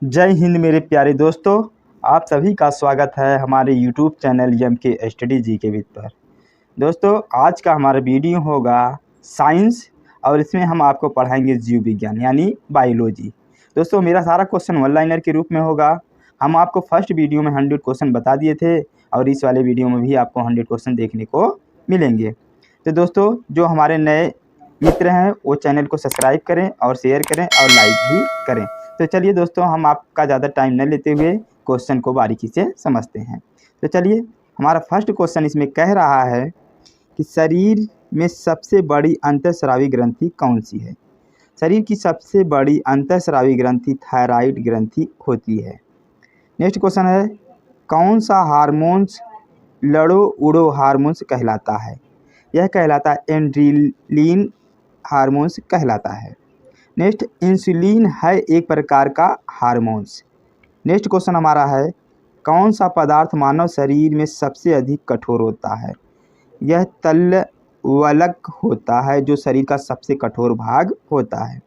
जय हिंद मेरे प्यारे दोस्तों। आप सभी का स्वागत है हमारे YouTube channel MK study GK with पर। दोस्तों, आज का हमारा वीडियो होगा साइंस और इसमें हम आपको पढ़ाएंगे जीव विज्ञान यानी बायोलॉजी। दोस्तों, मेरा सारा क्वेश्चन वन लाइनर के रूप में होगा। हम आपको फर्स्ट वीडियो में 100 क्वेश्चन बता दिए थे और इस वाले वीडियो में भी आपको 100 क्वेश्चन देखने को मिलेंगे। तो दोस्तों, जो हमारे नए मित्र हैं वो चैनल को सब्सक्राइब करें और शेयर करें और लाइक भी करें। तो चलिए दोस्तों, हम आपका ज़्यादा टाइम न लेते हुए क्वेश्चन को बारीकी से समझते हैं। तो चलिए, हमारा फर्स्ट क्वेश्चन इसमें कह रहा है कि शरीर में सबसे बड़ी अंतःस्रावी ग्रंथि कौन सी है। शरीर की सबसे बड़ी अंतःस्रावी ग्रंथि थायराइड ग्रंथि होती है। नेक्स्ट क्वेश्चन है, कौन सा हार्मोन्स लड़ो उड़ो हार्मोन्स कहलाता है। यह कहलाता है एड्रेनलिन हार्मोन्स कहलाता है। नेक्स्ट, इंसुलिन है एक प्रकार का हार्मोन्स। नेक्स्ट क्वेश्चन हमारा है, कौन सा पदार्थ मानव शरीर में सबसे अधिक कठोर होता है। यह तलवलक होता है जो शरीर का सबसे कठोर भाग होता है।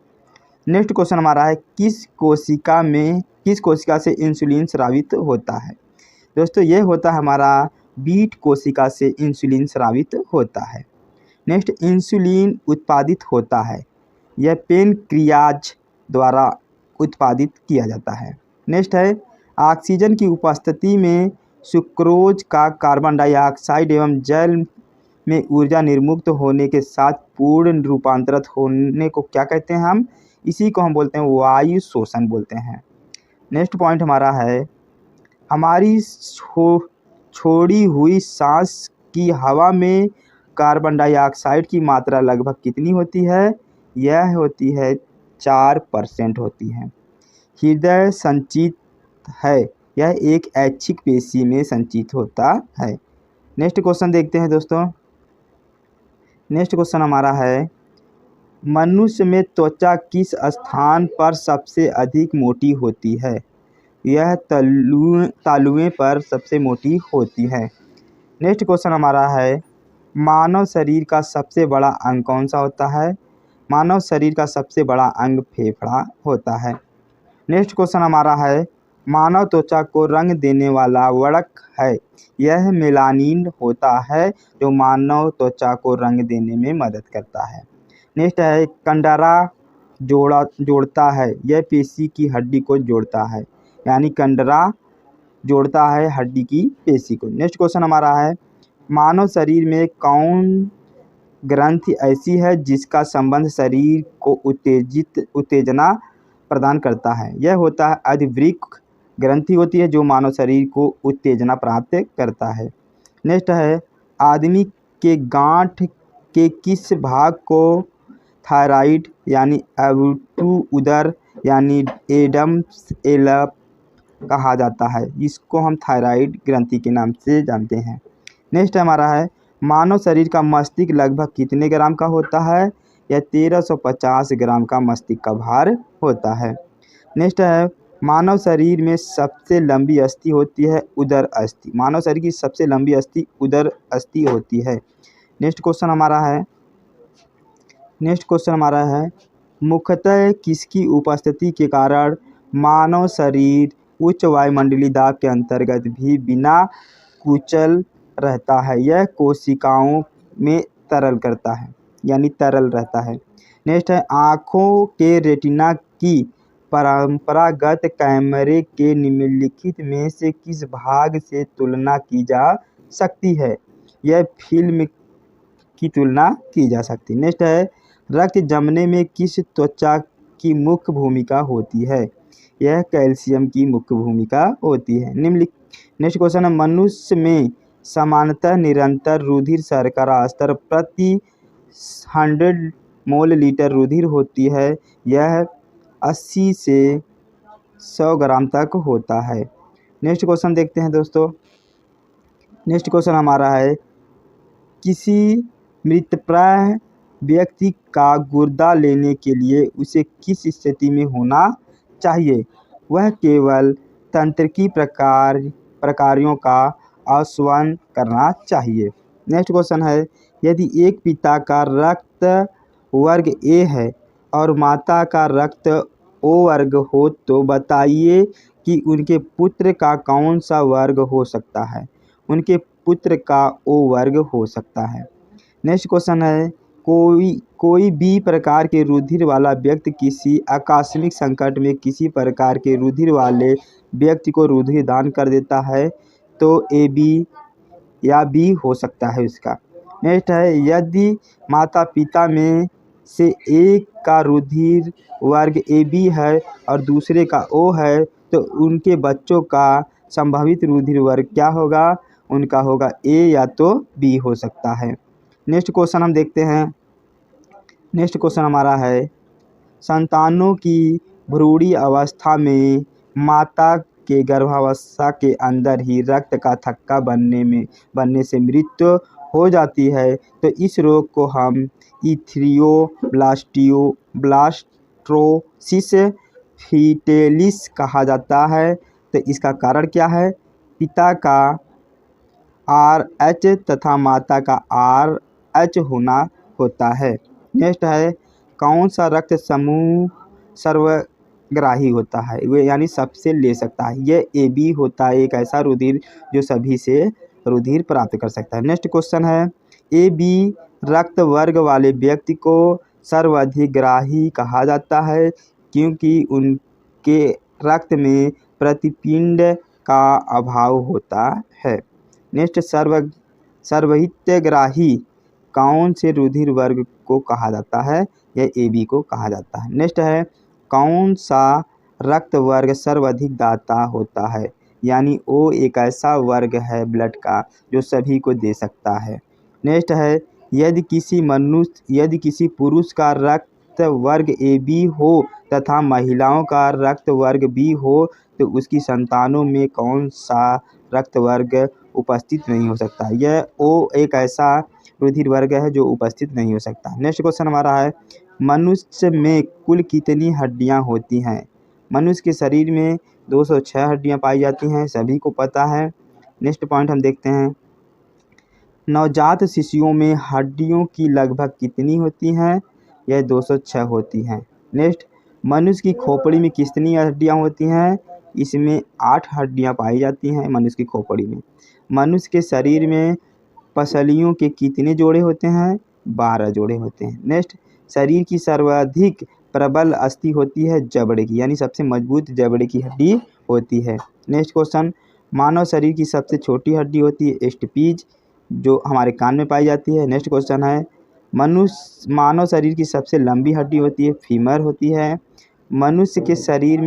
नेक्स्ट क्वेश्चन हमारा है, किस कोशिका से इंसुलिन स्रावित होता है। दोस्तों, यह होता है हमारा बीट कोशिका से इंसुलिन स्रावित होता है। नेक्स्ट, इंसुलिन उत्पादित होता है, यह पेनक्रियाज द्वारा उत्पादित किया जाता है। नेक्स्ट है, ऑक्सीजन की उपस्थिति में सुक्रोज का कार्बन डाइऑक्साइड एवं जल में ऊर्जा निर्मुक्त होने के साथ पूर्ण रूपांतरित होने को क्या कहते हैं हम। इसी को हम बोलते हैं वायु शोषण बोलते हैं। नेक्स्ट पॉइंट हमारा है, हमारी छोड़ी हुई सांस की हवा में कार्बन डाइऑक्साइड की मात्रा लगभग कितनी होती है। यह होती है 4% होती है। हृदय संचित है, यह एक ऐच्छिक पेशी में संचित होता है। नेक्स्ट क्वेश्चन देखते हैं दोस्तों। नेक्स्ट क्वेश्चन हमारा है, मनुष्य में त्वचा किस स्थान पर सबसे अधिक मोटी होती है। यह तालुएं पर सबसे मोटी होती है। नेक्स्ट क्वेश्चन हमारा है, मानव शरीर का सबसे बड़ा अंग कौन सा होता है। मानव शरीर का सबसे बड़ा अंग फेफड़ा होता है। नेक्स्ट क्वेश्चन हमारा है, मानव त्वचा को रंग देने वाला वड़क है, यह मेलानिन होता है जो मानव त्वचा को रंग देने में मदद करता है। नेक्स्ट है, कंडरा जोड़ता है, यह पेशी की हड्डी को जोड़ता है, यानी कंडरा जोड़ता है हड्डी की पेशी को। नेक्स्ट क्वेश्चन हमारा है, मानव शरीर में कौन ग्रंथि ऐसी है जिसका संबंध शरीर को उत्तेजना प्रदान करता है। यह होता है अधिवृक्क ग्रंथि होती है जो मानव शरीर को उत्तेजना प्राप्त करता है। नेक्स्ट है, आदमी के गांठ के किस भाग को थायराइड यानी एवटू उदर यानी एडम्स एलप कहा जाता है। इसको हम थायराइड ग्रंथि के नाम से जानते हैं। नेक्स्ट हमारा है, मानव शरीर का मस्तिष्क लगभग कितने ग्राम का होता है। यह 1350 ग्राम का मस्तिष्क का भार होता है। नेक्स्ट है, मानव शरीर में सबसे लंबी अस्थि होती है उदर अस्थि। मानव शरीर की सबसे लंबी अस्थि उदर अस्थि होती है। नेक्स्ट क्वेश्चन हमारा है, मुख्यतः किसकी उपस्थिति के कारण मानव शरीर उच्च वायुमंडलीय दाब के अंतर्गत भी बिना कुचल रहता है। यह कोशिकाओं में तरल रहता है। नेक्स्ट है, आँखों के रेटिना की परंपरागत कैमरे के निम्नलिखित में से किस भाग से तुलना की जा सकती है। यह फिल्म की तुलना की जा सकती है। नेक्स्ट है, रक्त जमने में किस त्वचा की मुख्य भूमिका होती है। यह कैल्शियम की मुख्य भूमिका होती है। नेक्स्ट क्वेश्चन है, मनुष्य में सामान्यतः निरंतर रुधिर शर्करा स्तर प्रति 100 मोल लीटर रुधिर होती है। यह 80 से 100 ग्राम तक होता है। नेक्स्ट क्वेश्चन देखते हैं दोस्तों। नेक्स्ट क्वेश्चन हमारा है, किसी मृतप्राय व्यक्ति का गुर्दा लेने के लिए उसे किस स्थिति में होना चाहिए। वह केवल तंत्रिकी प्रकारों का आस्वादन करना चाहिए। नेक्स्ट क्वेश्चन है, यदि एक पिता का रक्त वर्ग ए है और माता का रक्त O वर्ग हो तो बताइए कि उनके पुत्र का कौन सा वर्ग हो सकता है। उनके पुत्र का O वर्ग हो सकता है। नेक्स्ट क्वेश्चन है, कोई भी प्रकार के रुधिर वाला व्यक्ति किसी आकस्मिक संकट में किसी प्रकार के रुधिर वाले व्यक्ति को रुधिर दान कर देता है तो ए बी या बी हो सकता है उसका। नेक्स्ट है, यदि माता पिता में से एक का रुधिर वर्ग ए बी है और दूसरे का ओ है तो उनके बच्चों का संभावित रुधिर वर्ग क्या होगा। उनका होगा ए या तो बी हो सकता है। नेक्स्ट क्वेश्चन हम देखते हैं। नेक्स्ट क्वेश्चन हमारा है, संतानों की भ्रूण अवस्था में माता के गर्भावस्था के अंदर ही रक्त का थक्का बनने से मृत्यु हो जाती है तो इस रोग को हम इथ्रियोब्लास्टोसिस फीटेलिस कहा जाता है। तो इसका कारण क्या है। पिता का RH तथा माता का RH होता है। नेक्स्ट है, कौन सा रक्त समूह सर्वग्राही होता है, वे यानी सबसे ले सकता है। ये AB होता है, एक ऐसा रुधिर जो सभी से रुधिर प्राप्त कर सकता है। नेक्स्ट क्वेश्चन है, AB रक्त वर्ग वाले व्यक्ति को सर्वाधिग्राही कहा जाता है क्योंकि उनके रक्त में प्रतिपिंड का अभाव होता है। नेक्स्ट, सर्वहितग्राही कौन से रुधिर वर्ग को कहा जाता है। यह AB को कहा जाता है। नेक्स्ट है, कौन सा रक्त वर्ग सर्वाधिक दाता होता है, यानी O एक ऐसा वर्ग है ब्लड का जो सभी को दे सकता है। नेक्स्ट है, यदि किसी पुरुष का रक्त वर्ग AB हो तथा महिलाओं का रक्त वर्ग B हो तो उसकी संतानों में कौन सा रक्त वर्ग उपस्थित नहीं हो सकता। यह O एक ऐसा रुधिर वर्ग है जो उपस्थित नहीं हो सकता। नेक्स्ट क्वेश्चन हमारा है, मनुष्य में कुल कितनी हड्डियां होती हैं। मनुष्य के शरीर में 206 हड्डियां पाई जाती हैं, सभी को पता है। नेक्स्ट पॉइंट हम देखते हैं, नवजात शिशुओं में हड्डियों की लगभग कितनी होती हैं। यह 206 होती हैं। नेक्स्ट, मनुष्य की खोपड़ी में कितनी हड्डियां होती हैं। इसमें 8 हड्डियां पाई जाती हैं मनुष्य की खोपड़ी में। मनुष्य के शरीर में पसलियों के कितने जोड़े होते हैं। 12 जोड़े होते हैं। नेक्स्ट, शरीर की सर्वाधिक प्रबल अस्थि होती है जबड़े की, यानी सबसे मजबूत जबड़े की हड्डी होती है। नेक्स्ट क्वेश्चन, मानव शरीर की सबसे छोटी हड्डी होती है एस्टपीज जो हमारे कान में पाई जाती है। नेक्स्ट क्वेश्चन है, मानव शरीर की सबसे लंबी हड्डी होती है फीमर होती है। मनुष्य के शरीर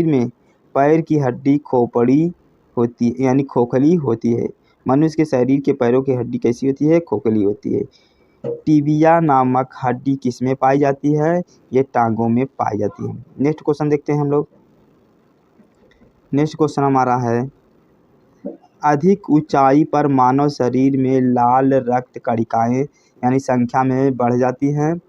में पैर की हड्डी खोपड़ी होती है, यानी खोखली होती है। मनुष्य के शरीर के पैरों की हड्डी कैसी होती है, खोखली होती है। टिबिया नामक हड्डी किसमें पाई जाती है, ये टांगों में पाई जाती है। नेक्स्ट क्वेश्चन देखते हैं हम लोग। नेक्स्ट क्वेश्चन हमारा है, अधिक ऊंचाई पर मानव शरीर में लाल रक्त कणिकाएं यानी संख्या में बढ़ जाती हैं।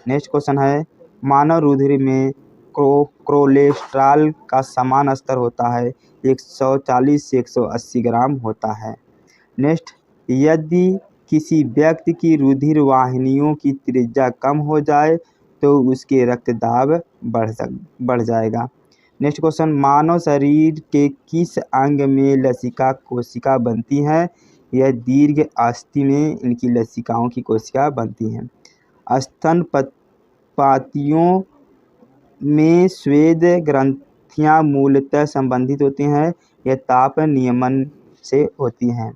नेक्स्ट क्वेश्चन है, मानव रुधिर में कोलेस्ट्रॉल का समान स्तर होता है 140 से 180 ग्राम होता है। नेक्स्ट, यदि किसी व्यक्ति की रुधिर वाहिनियों की त्रिज्या कम हो जाए तो उसके रक्तदाब बढ़ जाएगा। नेक्स्ट क्वेश्चन, मानव शरीर के किस अंग में लसिका कोशिका बनती हैं। यह दीर्घ अस्थि में इनकी लसिकाओं की कोशिका बनती हैं। स्तनपातियों में स्वेद ग्रंथियां मूलतः संबंधित होती हैं, यह ताप नियमन से होती हैं।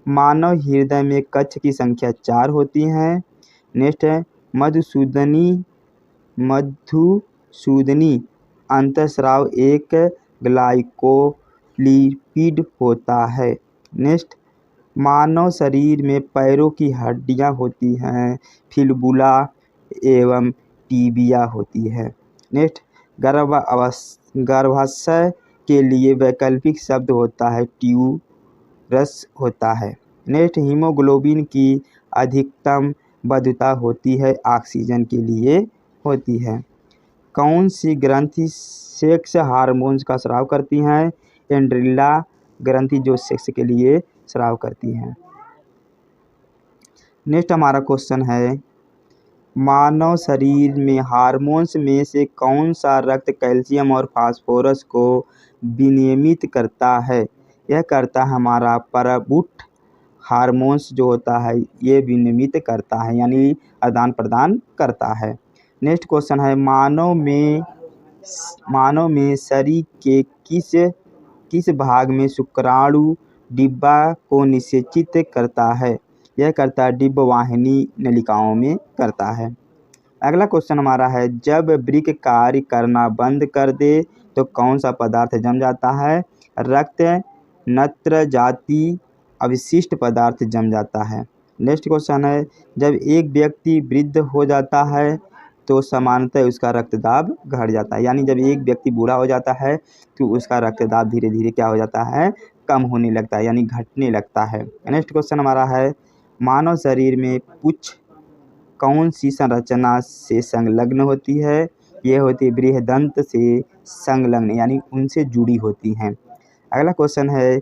मानव हृदय में कक्ष की संख्या 4 होती है। नेक्स्ट है, मधुसूदनी अंतःस्राव एक ग्लाइकोलिपिड होता है। नेक्स्ट, मानव शरीर में पैरों की हड्डियां होती हैं, फिबुला एवं टिबिया होती है। नेक्स्ट, गर्भाशय के लिए वैकल्पिक शब्द होता है ट्यूरस होता है। नेक्स्ट, हीमोग्लोबिन की अधिकतम वैधता होती है ऑक्सीजन के लिए होती है। कौन सी ग्रंथि सेक्स हार्मोन्स का स्राव करती हैं। एंड्रिला ग्रंथि जो सेक्स के लिए स्राव करती हैं। नेक्स्ट हमारा क्वेश्चन है, मानव शरीर में हार्मोन्स में से कौन सा रक्त कैल्शियम और फास्फोरस को विनियमित करता है? यह करता है हमारा प्रबुठ हार्मोन्स जो होता है ये विनियमित करता है, यानी आदान प्रदान करता है। नेक्स्ट क्वेश्चन है, मानव में शरीर के किस भाग में शुक्राणु डिब्बा को निषेचित करता है? यह करता है डिंबवाहिनी नलिकाओं में करता है। अगला क्वेश्चन हमारा है, जब वृक्क कार्य करना बंद कर दे तो कौन सा पदार्थ जम जाता है? रक्त नत्र जाति अवशिष्ट पदार्थ जम जाता है। नेक्स्ट क्वेश्चन है, जब एक व्यक्ति वृद्ध हो जाता है तो सामान्यतः उसका रक्तदाब घट जाता है, यानी जब एक व्यक्ति बूढ़ा हो जाता है तो उसका रक्तदाब धीरे धीरे क्या हो जाता है? कम होने लगता है, यानी घटने लगता है। नेक्स्ट क्वेश्चन हमारा है, मानव शरीर में पुच्छ कौन सी संरचना से संलग्न होती है? यह होती है बृहदंत से संलग्न, यानी उनसे जुड़ी होती हैं। अगला क्वेश्चन है,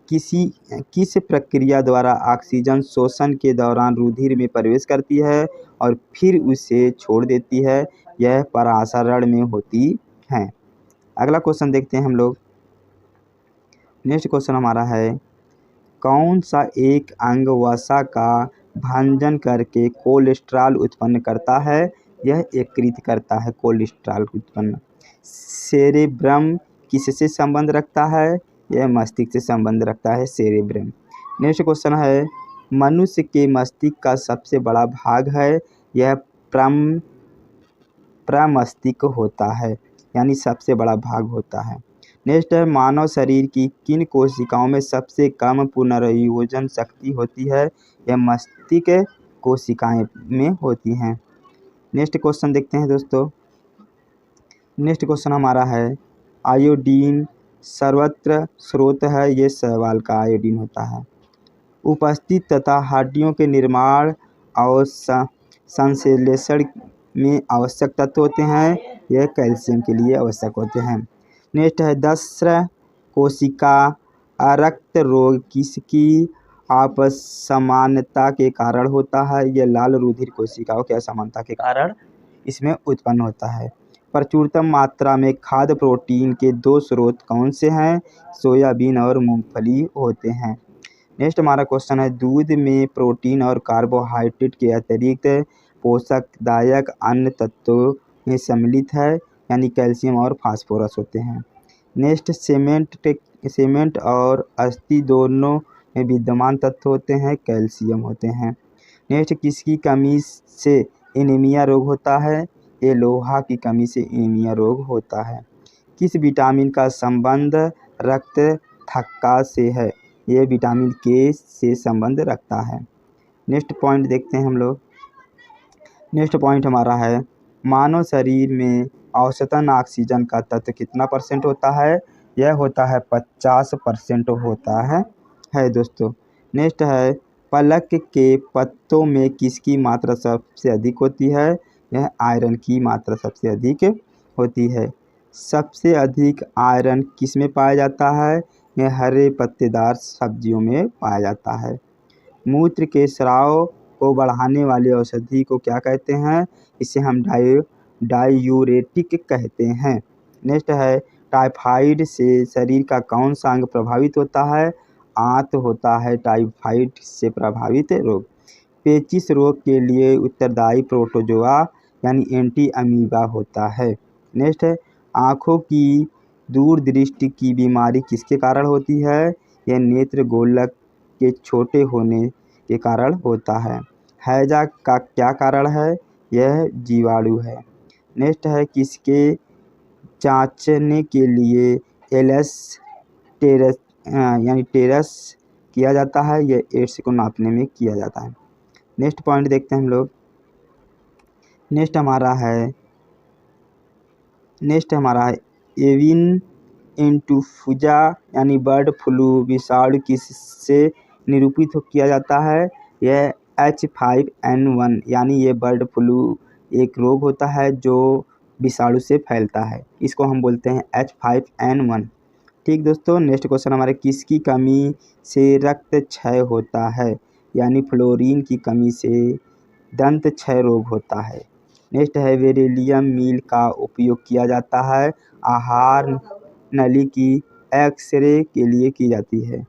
किस प्रक्रिया द्वारा ऑक्सीजन शोषण के दौरान रुधिर में प्रवेश करती है और फिर उसे छोड़ देती है? यह परासरण में होती है। अगला क्वेश्चन देखते हैं हम लोग। नेक्स्ट क्वेश्चन हमारा है, कौन सा एक अंग वसा का भंजन करके कोलेस्ट्रॉल उत्पन्न करता है? यह एकत्रित करता है कोलेस्ट्रॉल उत्पन्न। सेरेब्रम किससे संबंध रखता है? यह मस्तिष्क से संबंध रखता है, सेरेब्रम। नेक्स्ट क्वेश्चन है, मनुष्य के मस्तिष्क का सबसे बड़ा भाग है? यह प्रमस्तिष्क होता है, यानी सबसे बड़ा भाग होता है। नेक्स्ट है, मानव शरीर की किन कोशिकाओं में सबसे कम पुनर्योजन शक्ति होती है? यह मस्तिष्क कोशिकाएं में होती हैं। नेक्स्ट क्वेश्चन देखते हैं दोस्तों। नेक्स्ट क्वेश्चन हमारा है, आयोडीन सर्वत्र स्रोत है? ये सवाल का आयोडीन होता है। उपस्थित तथा हड्डियों के निर्माण और संश्लेषण में आवश्यक तत्व होते हैं, यह कैल्शियम के लिए आवश्यक होते हैं। नेक्स्ट है, दस्त्र कोशिका रक्त रोग किसकी असमानता के कारण होता है? यह लाल रुधिर कोशिकाओं की असमानता के कारण इसमें उत्पन्न होता है। प्रचुरतम मात्रा में खाद्य प्रोटीन के 2 स्रोत कौन से हैं? सोयाबीन और मूंगफली होते हैं। नेक्स्ट हमारा क्वेश्चन है, दूध में प्रोटीन और कार्बोहाइड्रेट के अतिरिक्त पोषकदायक अन्य तत्वों में सम्मिलित है, यानी कैल्शियम और फास्फोरस होते हैं। नेक्स्ट, सीमेंट और अस्थि दोनों में विद्यमान तत्व होते हैं, कैल्शियम होते हैं। नेक्स्ट, किसकी कमी से एनीमिया रोग होता है? ये लोहा की कमी से एनीमिया रोग होता है। किस विटामिन का संबंध रक्त थक्का से है? ये विटामिन के से संबंध रखता है। नेक्स्ट पॉइंट देखते हैं हम लोग। नेक्स्ट पॉइंट हमारा है, मानव शरीर में औसतन ऑक्सीजन का तत्व कितना % होता है? यह होता है 50% होता है दोस्तों। नेक्स्ट है, पलक के पत्तों में किसकी मात्रा सबसे अधिक होती है? यह आयरन की मात्रा सबसे अधिक होती है। सबसे अधिक आयरन किस में पाया जाता है? यह हरे पत्तेदार सब्जियों में पाया जाता है। मूत्र के स्राव को बढ़ाने वाली औषधि को क्या कहते हैं? इसे हम डायूरेटिक कहते हैं। नेक्स्ट है, टाइफाइड से शरीर का कौन सा अंग प्रभावित होता है? आंत होता है टाइफाइड से प्रभावित रोग। पेचिश रोग के लिए उत्तरदायी प्रोटोजोआ यानी एंटी अमीबा होता है। नेक्स्ट है, आँखों की दूरदृष्टि की बीमारी किसके कारण होती है? यह नेत्र गोलक के छोटे होने के कारण होता है। हैजा का क्या कारण है? यह जीवाणु है। नेक्स्ट है, किसके जांचने के लिए एलएस टेरस किया जाता है? यह एड्स को नापने में किया जाता है। नेक्स्ट पॉइंट देखते हैं हम लोग। नेक्स्ट हमारा है एविन इन्फ्लुएंजा यानी बर्ड फ्लू विषाणु किससे निरूपित किया जाता है? यह H5N1 यानी ये बर्ड फ्लू एक रोग होता है जो विषाणु से फैलता है, इसको हम बोलते हैं H5N1। ठीक दोस्तों, नेक्स्ट क्वेश्चन हमारे, किसकी कमी से रक्त क्षय होता है? यानी फ्लोरीन की कमी से दंत क्षय रोग होता है। नेक्स्ट है बेरिलियम मील का उपयोग किया जाता है, आहार नली की एक्सरे के लिए की जाती है।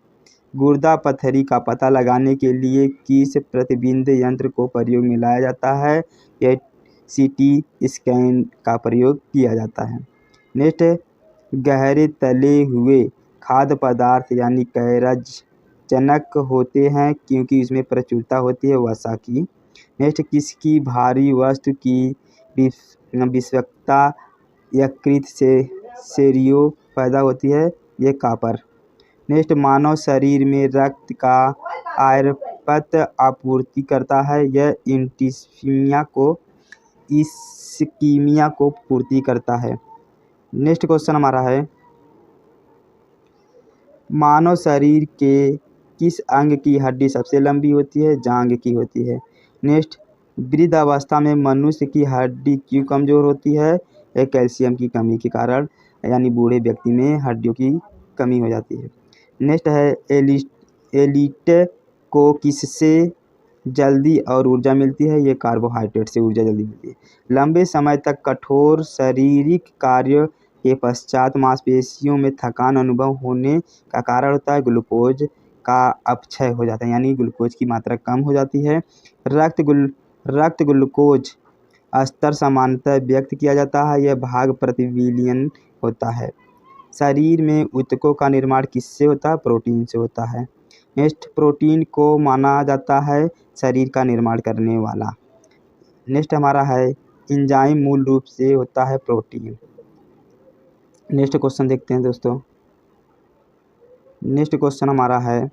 गुर्दा पथरी का पता लगाने के लिए किस प्रतिबिंब यंत्र को प्रयोग में लाया जाता है? यह सीटी स्कैन का प्रयोग किया जाता है। नेक्स्ट है गहरे तले हुए खाद्य पदार्थ यानी कैरजनक होते हैं क्योंकि इसमें प्रचुरता होती है वसा की। नेक्स्ट किसकी भारी वस्तु की विषवक्ता यकृत से सेरियो पैदा होती है? ये कॉपर। नेक्स्ट मानव शरीर में रक्त का आयरपत आपूर्ति करता है, यह इस्कीमिया को पूर्ति करता है। नेक्स्ट क्वेश्चन हमारा है मानव शरीर के किस अंग की हड्डी सबसे लंबी होती है? जांघ की होती है। नेक्स्ट वृद्ध अवस्था में मनुष्य की हड्डी क्यों कमज़ोर होती है? यह कैल्शियम की कमी के कारण, यानी बूढ़े व्यक्ति में हड्डियों की कमी हो जाती है। नेक्स्ट है एलीट को किससे जल्दी और ऊर्जा मिलती है? ये कार्बोहाइड्रेट से ऊर्जा जल्दी मिलती है। लंबे समय तक कठोर शारीरिक कार्य के पश्चात मांसपेशियों में थकान अनुभव होने का कारण होता है ग्लूकोज का अपक्षय हो जाता है, यानी ग्लूकोज की मात्रा कम हो जाती है। रक्त ग्लूकोज स्तर सामान्यतः व्यक्त किया जाता है, यह भाग प्रति बिलियन होता है। शरीर में ऊतकों का निर्माण किससे होता है? प्रोटीन से होता है। नेक्स्ट प्रोटीन को माना जाता है शरीर का निर्माण करने वाला। नेक्स्ट हमारा है एंजाइम मूल रूप से होता है प्रोटीन। नेक्स्ट क्वेश्चन देखते हैं दोस्तों। नेक्स्ट क्वेश्चन हमारा है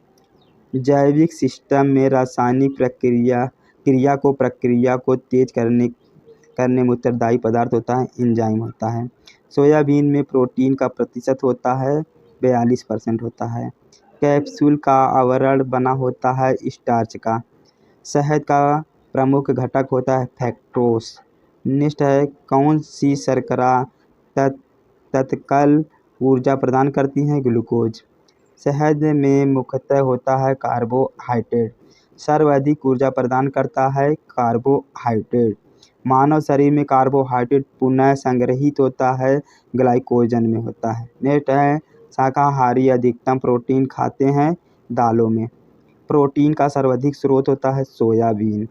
जैविक सिस्टम में रासायनिक क्रिया को तेज करने में उत्तरदायी पदार्थ होता है एंजाइम होता है। सोयाबीन में प्रोटीन का प्रतिशत होता है 42% होता है। कैप्सूल का आवरण बना होता है स्टार्च का। शहद का प्रमुख घटक होता है फैक्टोस। नेक्स्ट है कौन सी शर्करा तत्काल ऊर्जा प्रदान करती हैं? ग्लूकोज। शहद में मुख्यतः होता है कार्बोहाइड्रेट। सर्वाधिक ऊर्जा प्रदान करता है कार्बोहाइड्रेट। मानव शरीर में कार्बोहाइड्रेट पुनः संग्रहित होता है ग्लाइकोजन में होता है। नेक्स्ट है शाकाहारी अधिकतम प्रोटीन खाते हैं दालों में। प्रोटीन का सर्वाधिक स्रोत होता है सोयाबीन।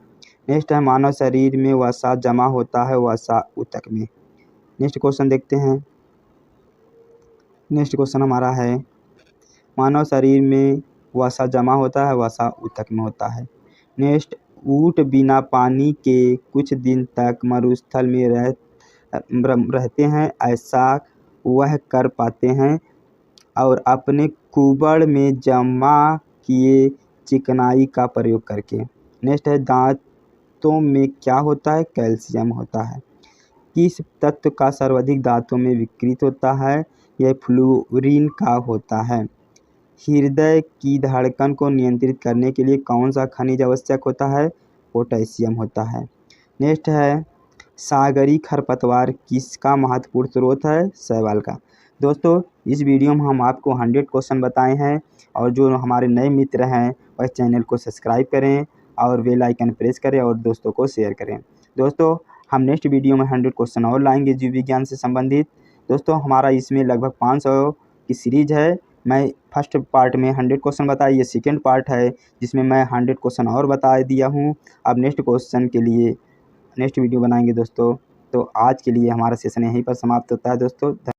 नेक्स्ट है मानव शरीर में वसा जमा होता है वसा ऊतक में। नेक्स्ट क्वेश्चन देखते हैं। नेक्स्ट क्वेश्चन हमारा है मानव शरीर में वसा जमा होता है वसा ऊतक में होता है। नेक्स्ट ऊँट बिना पानी के कुछ दिन तक मरुस्थल में रहते हैं, ऐसा वह कर पाते हैं और अपने कुबड़ में जमा किए चिकनाई का प्रयोग करके। नेक्स्ट है दांतों में क्या होता है? कैल्शियम होता है। किस तत्व का सर्वाधिक दांतों में विकृत होता है? यह फ्लोरीन का होता है। हृदय की धड़कन को नियंत्रित करने के लिए कौन सा खनिज आवश्यक होता है? पोटेशियम होता है। नेक्स्ट है सागरी खरपतवार किसका महत्वपूर्ण स्रोत है? शैवाल का। दोस्तों इस वीडियो में हम आपको 100 क्वेश्चन बताए हैं और जो हमारे नए मित्र हैं वह चैनल को सब्सक्राइब करें और बेल आइकन प्रेस करें और दोस्तों को शेयर करें। दोस्तों हम नेक्स्ट वीडियो में 100 क्वेश्चन और लाएंगे जीव विज्ञान से संबंधित। दोस्तों हमारा इसमें लगभग 500 की सीरीज़ है। मैं फर्स्ट पार्ट में 100 क्वेश्चन बताया, ये सेकेंड पार्ट है जिसमें मैं 100 क्वेश्चन और बता दिया हूँ। अब नेक्स्ट क्वेश्चन के लिए नेक्स्ट वीडियो बनाएंगे दोस्तों। तो आज के लिए हमारा सेशन यहीं पर समाप्त होता है दोस्तों।